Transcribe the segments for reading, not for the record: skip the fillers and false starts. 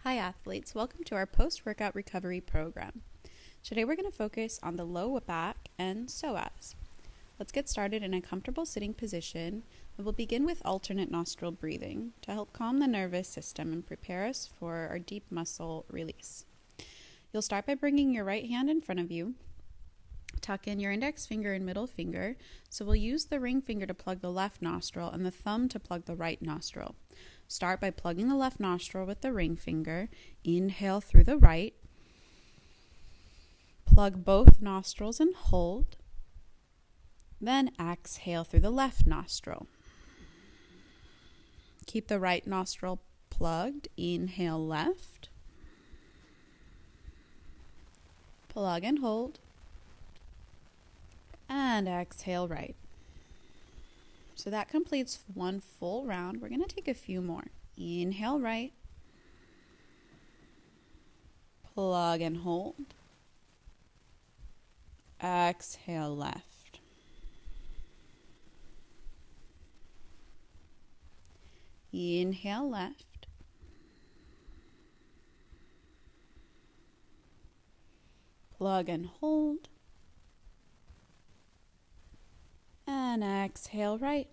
Hi athletes, welcome to our post-workout recovery program. Today we're going to focus on the low back and psoas. Let's get started in a comfortable sitting position, and we'll begin with alternate nostril breathing to help calm the nervous system and prepare us for our deep muscle release. You'll start by bringing your right hand in front of you. Tuck in your index finger and middle finger, so we'll use the ring finger to plug the left nostril and the thumb to plug the right nostril. Start by plugging the left nostril with the ring finger. Inhale through the right. Plug both nostrils and hold. Then exhale through the left nostril. Keep the right nostril plugged. Inhale left. Plug and hold. And exhale right. So that completes one full round. We're going to take a few more. Inhale right. Plug and hold. Exhale left. Inhale left. Plug and hold. And exhale right.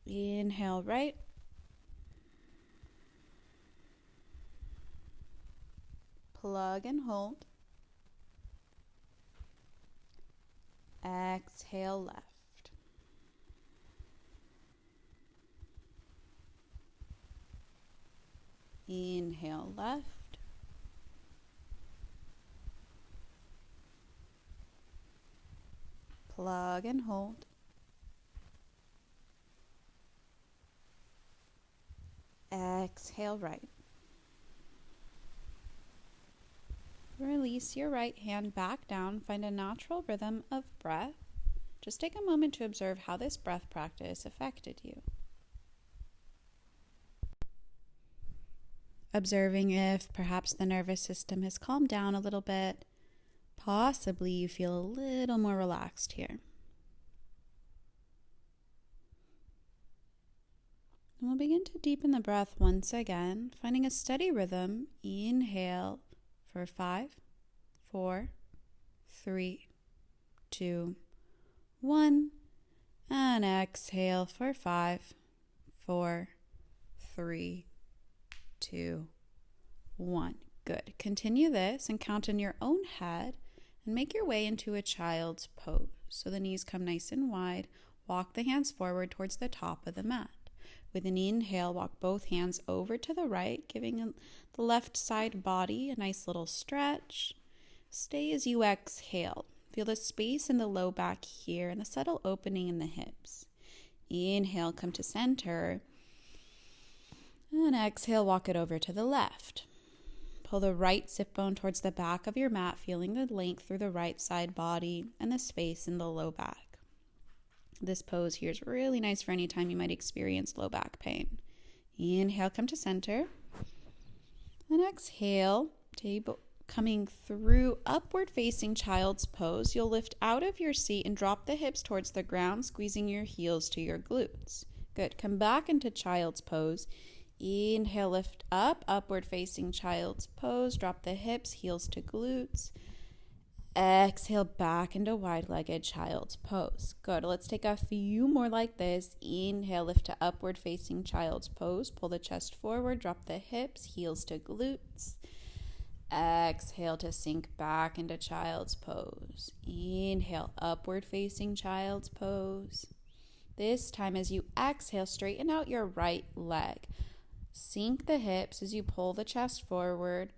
Inhale right. Plug and hold. Exhale left. Inhale left. Plug and hold. Exhale right. Release your right hand back down. Find a natural rhythm of breath. Just take a moment to observe how this breath practice affected you. Observing if perhaps the nervous system has calmed down a little bit. Possibly you feel a little more relaxed here. And we'll begin to deepen the breath once again, finding a steady rhythm. Inhale for 5, 4, 3, 2, 1. And exhale for 5, 4, 3, 2, 1. Good. Continue this and count in your own head and make your way into a child's pose. So the knees come nice and wide. Walk the hands forward towards the top of the mat. With an inhale, walk both hands over to the right, giving the left side body a nice little stretch. Stay as you exhale. Feel the space in the low back here and the subtle opening in the hips. Inhale, come to center. And exhale, walk it over to the left. Pull the right sit bone towards the back of your mat, feeling the length through the right side body and the space in the low back. This pose here is really nice for any time you might experience low back pain. Inhale, come to center. And exhale, table coming through upward facing child's pose. You'll lift out of your seat and drop the hips towards the ground, squeezing your heels to your glutes. Good. Come back into child's pose. Inhale, lift up, upward facing child's pose. Drop the hips, heels to glutes. Exhale back into wide-legged child's pose. Good. Let's take a few more like this. Inhale, lift to upward facing child's pose. Pull the chest forward, drop the hips, heels to glutes. Exhale to sink back into child's pose. Inhale, upward facing child's pose. This time as you exhale, straighten out your right leg. Sink the hips as you pull the chest forward.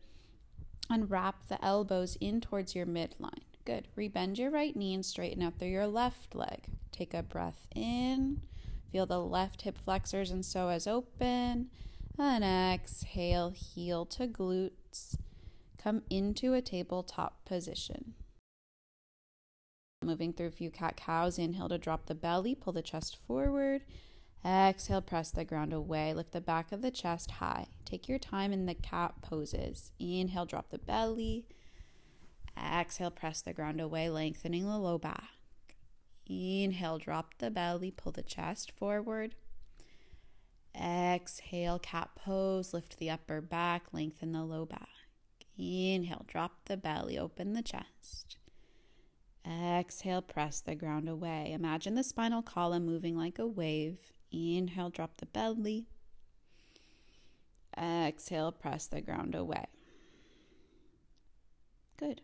And wrap the elbows in towards your midline. Good. Rebend your right knee and straighten out through your left leg. Take a breath in. Feel the left hip flexors and psoas open. And exhale, heel to glutes. Come into a tabletop position. Moving through a few cat-cows. Inhale to drop the belly. Pull the chest forward. Exhale, press the ground away. Lift the back of the chest high. Take your time in the cat poses. Inhale, drop the belly. Exhale, press the ground away, lengthening the low back. Inhale, drop the belly, pull the chest forward. Exhale, cat pose, lift the upper back, lengthen the low back. Inhale, drop the belly, open the chest. Exhale, press the ground away. Imagine the spinal column moving like a wave. Inhale, drop the belly. Exhale, press the ground away. Good.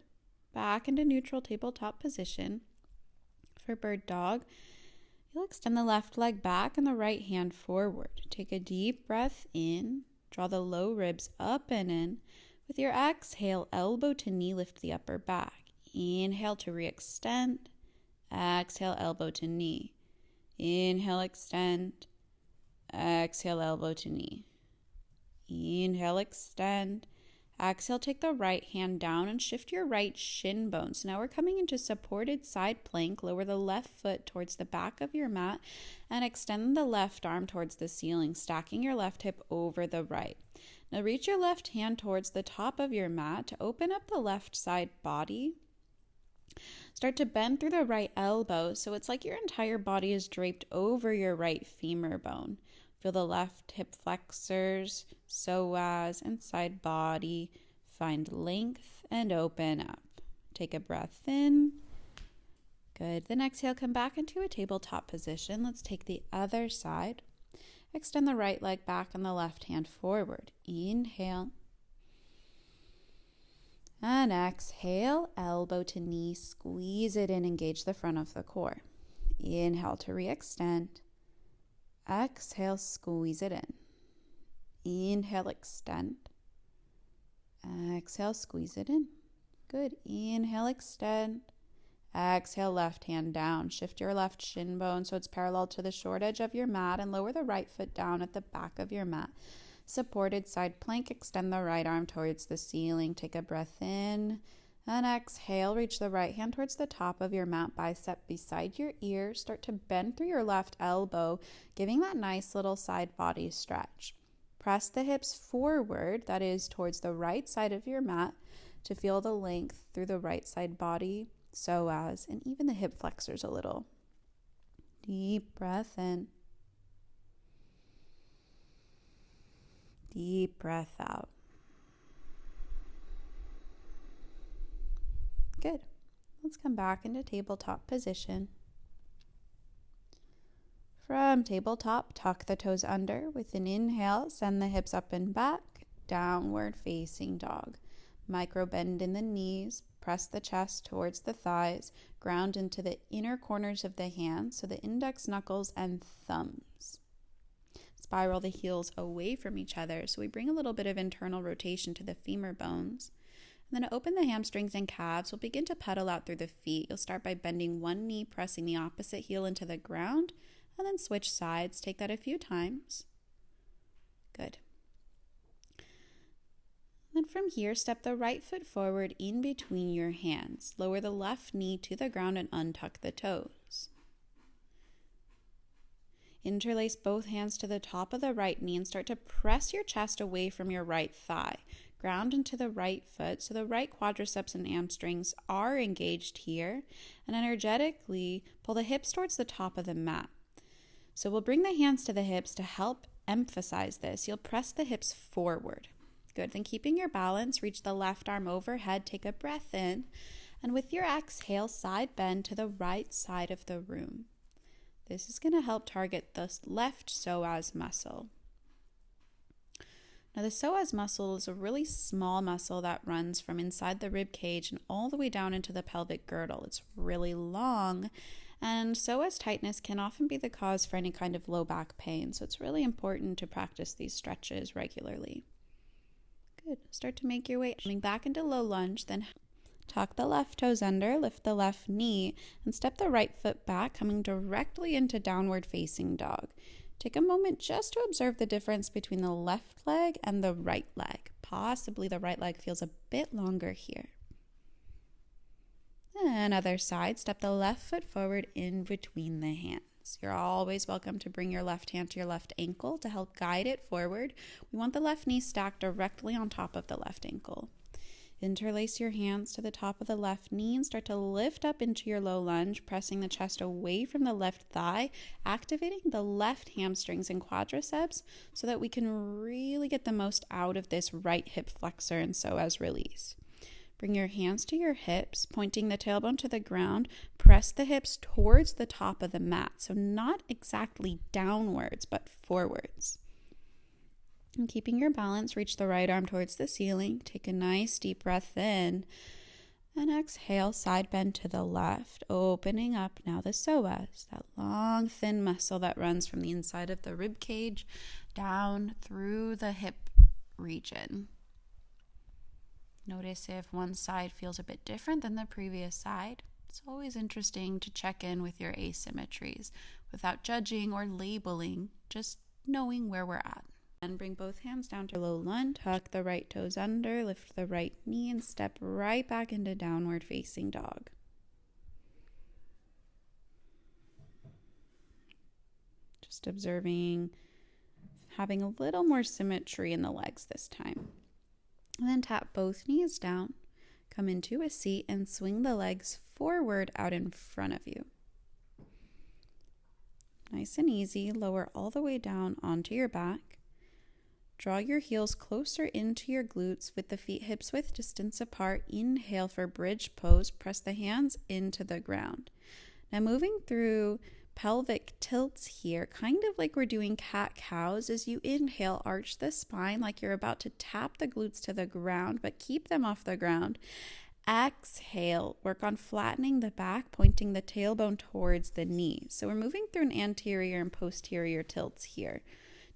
Back into neutral tabletop position. For bird dog, you'll extend the left leg back and the right hand forward. Take a deep breath in. Draw the low ribs up and in. With your exhale, elbow to knee, lift the upper back. Inhale to re-extend. Exhale, elbow to knee. Inhale, extend. Exhale, elbow to knee. Inhale, extend. Exhale, take the right hand down and shift your right shin bone. So now we're coming into supported side plank. Lower the left foot towards the back of your mat and extend the left arm towards the ceiling, stacking your left hip over the right. Now reach your left hand towards the top of your mat to open up the left side body. Start to bend through the right elbow so it's like your entire body is draped over your right femur bone. Feel the left hip flexors, psoas, and side body. Find length and open up. Take a breath in. Good. Then exhale, come back into a tabletop position. Let's take the other side. Extend the right leg back and the left hand forward. Inhale. And exhale, elbow to knee, squeeze it in, engage the front of the core. Inhale to re-extend. Exhale, squeeze it in. Inhale, extend. Exhale, squeeze it in. Good. Inhale, extend. Exhale, left hand down. Shift your left shin bone so it's parallel to the short edge of your mat and lower the right foot down at the back of your mat. Supported side plank, extend the right arm towards the ceiling. Take a breath in and exhale. Reach the right hand towards the top of your mat, bicep beside your ear. Start to bend through your left elbow, giving that nice little side body stretch. Press the hips forward, that is towards the right side of your mat, to feel the length through the right side body, psoas, and even the hip flexors a little. Deep breath in. Deep breath out. Good. Let's come back into tabletop position. From tabletop, tuck the toes under. With an inhale, send the hips up and back. Downward facing dog. Micro bend in the knees. Press the chest towards the thighs. Ground into the inner corners of the hands, so the index knuckles and thumbs. Spiral the heels away from each other, so we bring a little bit of internal rotation to the femur bones. And then open the hamstrings and calves. We'll begin to pedal out through the feet. You'll start by bending one knee, pressing the opposite heel into the ground, and then switch sides. Take that a few times. Good. Then from here, step the right foot forward in between your hands. Lower the left knee to the ground and untuck the toes. Interlace both hands to the top of the right knee and start to press your chest away from your right thigh. Ground into the right foot so the right quadriceps and hamstrings are engaged here. And energetically pull the hips towards the top of the mat. So we'll bring the hands to the hips to help emphasize this. You'll press the hips forward. Good. Then keeping your balance, reach the left arm overhead. Take a breath in. And with your exhale, side bend to the right side of the room. This is going to help target the left psoas muscle. Now the psoas muscle is a really small muscle that runs from inside the rib cage and all the way down into the pelvic girdle. It's really long, and psoas tightness can often be the cause for any kind of low back pain. So it's really important to practice these stretches regularly. Good. Start to make your way coming back into low lunge, then tuck the left toes under, lift the left knee, and step the right foot back, coming directly into downward facing dog. Take a moment just to observe the difference between the left leg and the right leg. Possibly the right leg feels a bit longer here. And other side, step the left foot forward in between the hands. You're always welcome to bring your left hand to your left ankle to help guide it forward. We want the left knee stacked directly on top of the left ankle. Interlace your hands to the top of the left knee and start to lift up into your low lunge, pressing the chest away from the left thigh, activating the left hamstrings and quadriceps so that we can really get the most out of this right hip flexor and psoas release. Bring your hands to your hips, pointing the tailbone to the ground. Press the hips towards the top of the mat, so not exactly downwards, but forwards. And keeping your balance, reach the right arm towards the ceiling. Take a nice deep breath in. And exhale, side bend to the left, opening up now the psoas, that long, thin muscle that runs from the inside of the rib cage down through the hip region. Notice if one side feels a bit different than the previous side. It's always interesting to check in with your asymmetries without judging or labeling, just knowing where we're at. And bring both hands down to low lunge, tuck the right toes under, lift the right knee, and step right back into downward facing dog. Just observing, having a little more symmetry in the legs this time. And then tap both knees down, come into a seat, and swing the legs forward out in front of you. Nice and easy, lower all the way down onto your back. Draw your heels closer into your glutes with the feet hips width distance apart. Inhale for bridge pose. Press the hands into the ground. Now moving through pelvic tilts here, kind of like we're doing cat-cows. As you inhale, arch the spine like you're about to tap the glutes to the ground, but keep them off the ground. Exhale, work on flattening the back, pointing the tailbone towards the knees. So we're moving through an anterior and posterior tilts here.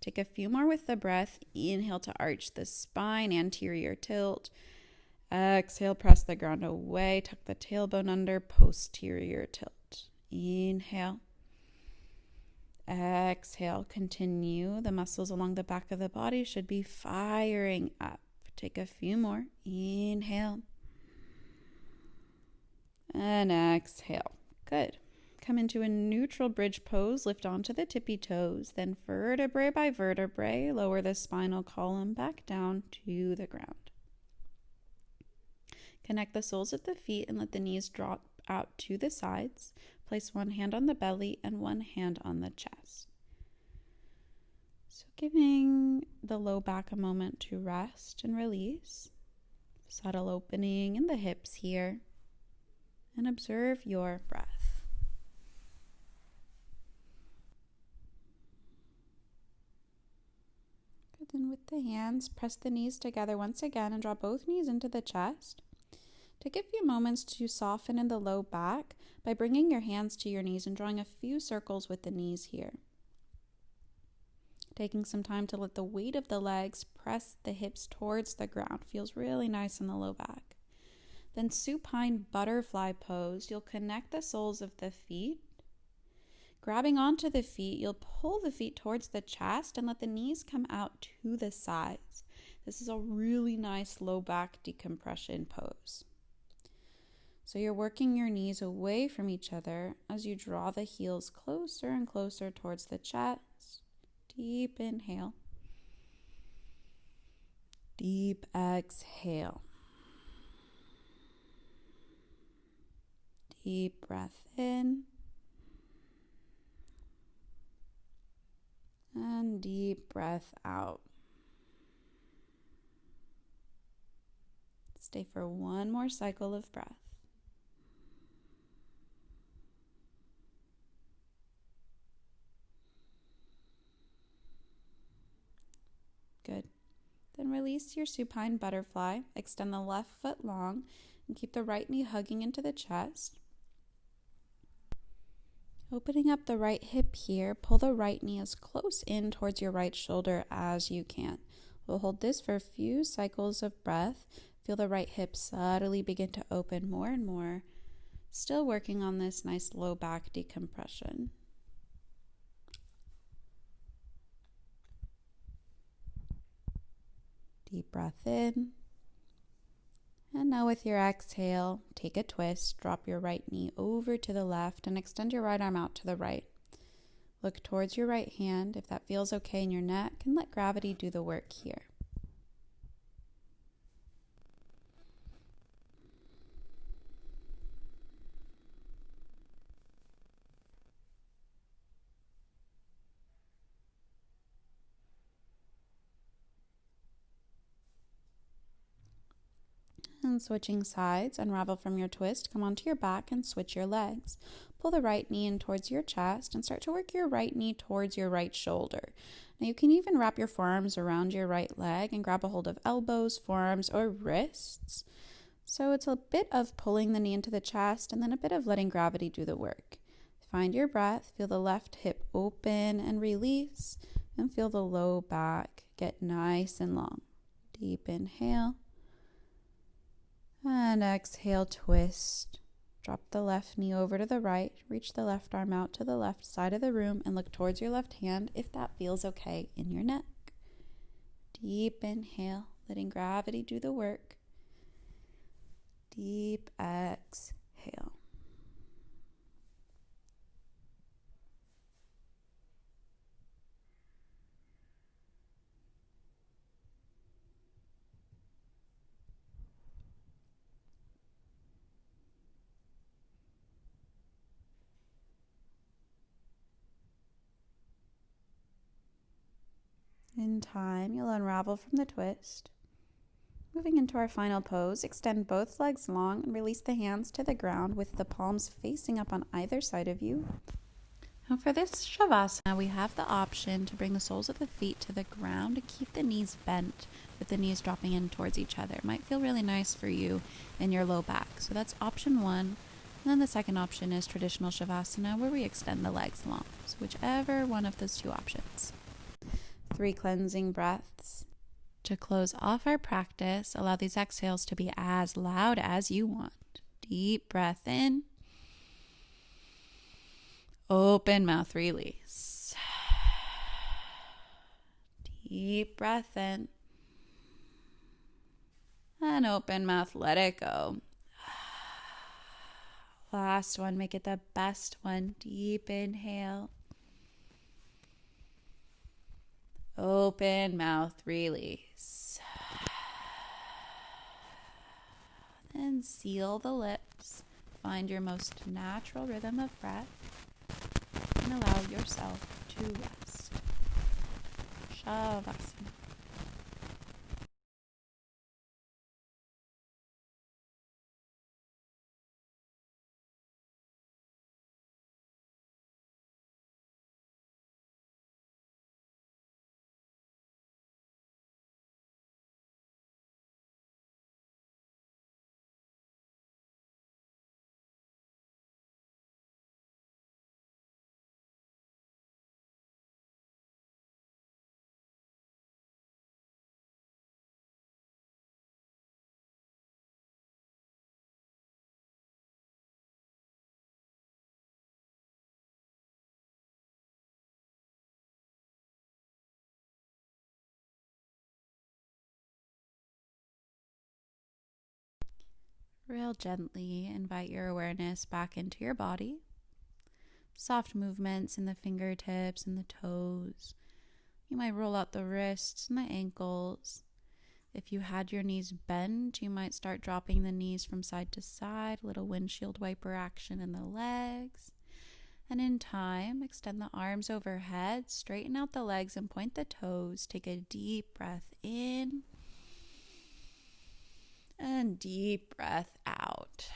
Take a few more with the breath. Inhale to arch the spine, anterior tilt. Exhale, press the ground away, tuck the tailbone under, posterior tilt. Inhale. Exhale, continue. The muscles along the back of the body should be firing up. Take a few more. Inhale. And exhale. Good. Come into a neutral bridge pose, lift onto the tippy toes, then vertebrae by vertebrae, lower the spinal column back down to the ground. Connect the soles of the feet and let the knees drop out to the sides. Place one hand on the belly and one hand on the chest. So giving the low back a moment to rest and release. Subtle opening in the hips here. And observe your breath. Then with the hands, press the knees together once again and draw both knees into the chest. Take a few moments to soften in the low back by bringing your hands to your knees and drawing a few circles with the knees here. Taking some time to let the weight of the legs press the hips towards the ground. Feels really nice in the low back. Then supine butterfly pose. You'll connect the soles of the feet. Grabbing onto the feet, you'll pull the feet towards the chest and let the knees come out to the sides. This is a really nice low back decompression pose. So you're working your knees away from each other as you draw the heels closer and closer towards the chest. Deep inhale. Deep exhale. Deep breath in. And deep breath out. Stay for one more cycle of breath. Good. Then release your supine butterfly. Extend the left foot long and keep the right knee hugging into the chest. Opening up the right hip here, pull the right knee as close in towards your right shoulder as you can. We'll hold this for a few cycles of breath. Feel the right hip subtly begin to open more and more. Still working on this nice low back decompression. Deep breath in. And now with your exhale, take a twist, drop your right knee over to the left and extend your right arm out to the right. Look towards your right hand if that feels okay in your neck and let gravity do the work here. And switching sides, unravel from your twist, come onto your back and switch your legs. Pull the right knee in towards your chest and start to work your right knee towards your right shoulder. Now you can even wrap your forearms around your right leg and grab a hold of elbows, forearms, or wrists. So it's a bit of pulling the knee into the chest and then a bit of letting gravity do the work. Find your breath, feel the left hip open and release, and feel the low back get nice and long. Deep inhale. And exhale, twist. Drop the left knee over to the right. Reach the left arm out to the left side of the room and look towards your left hand if that feels okay in your neck. Deep inhale, letting gravity do the work. Deep exhale. In time, you'll unravel from the twist. Moving into our final pose, extend both legs long and release the hands to the ground with the palms facing up on either side of you. Now for this Shavasana, we have the option to bring the soles of the feet to the ground and keep the knees bent with the knees dropping in towards each other. It might feel really nice for you in your low back. So that's option one. And then the second option is traditional Shavasana, where we extend the legs long. So whichever one of those two options. 3 cleansing breaths. To close off our practice, allow these exhales to be as loud as you want. Deep breath in. Open mouth, release. Deep breath in. And open mouth, let it go. Last one, make it the best one. Deep inhale. Open mouth, release. Then seal the lips. Find your most natural rhythm of breath and allow yourself to rest. Shavasana. Real gently invite your awareness back into your body. Soft movements in the fingertips and the toes. You might roll out the wrists and the ankles. If you had your knees bent, you might start dropping the knees from side to side, little windshield wiper action in the legs. And in time, extend the arms overhead, straighten out the legs and point the toes. Take a deep breath in. And deep breath out.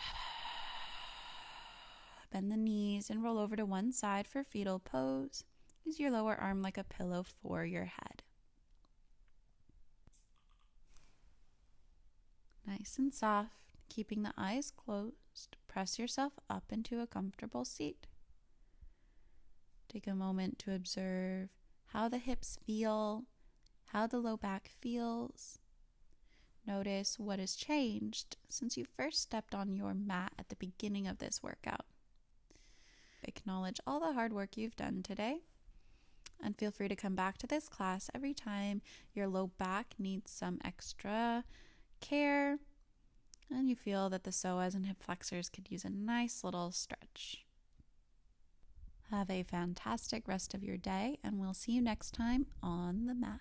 Bend the knees and roll over to one side for fetal pose. Use your lower arm like a pillow for your head. Nice and soft, keeping the eyes closed. Press yourself up into a comfortable seat. Take a moment to observe how the hips feel, how the low back feels. Notice what has changed since you first stepped on your mat at the beginning of this workout. Acknowledge all the hard work you've done today, and feel free to come back to this class every time your low back needs some extra care and you feel that the psoas and hip flexors could use a nice little stretch. Have a fantastic rest of your day, and we'll see you next time on the mat.